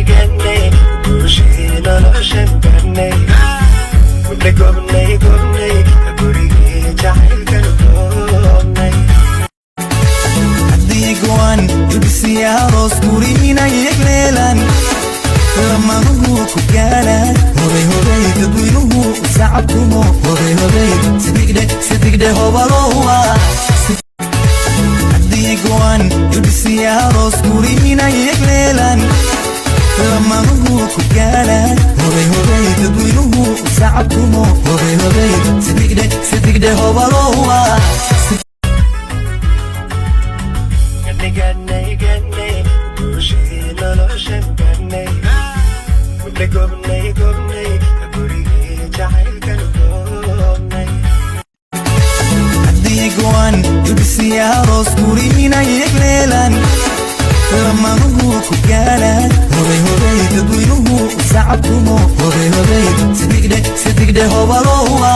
ganay guushina la shanganay kulli gobnay gurigi jacaylkan goobnay adigwan yubisiyaros murina yegleelan lamanuhu ku gaalaan horay dadweynuhu sacabkumo horay sidigde hobalowa adigwan yubisiyaros murina yegleelan lamanuhu ku gaalaan horay dadweynuhu sacabkumo horay sidigde hobalowa ganay guushina la shanganay kulli gobnay gurigi jacaylkan goobnay adigwan yubisiyaros murina yegleelan lamanuhu ku gaalaan horay dadweynuhu sacabkumo horay sidigde hobalowa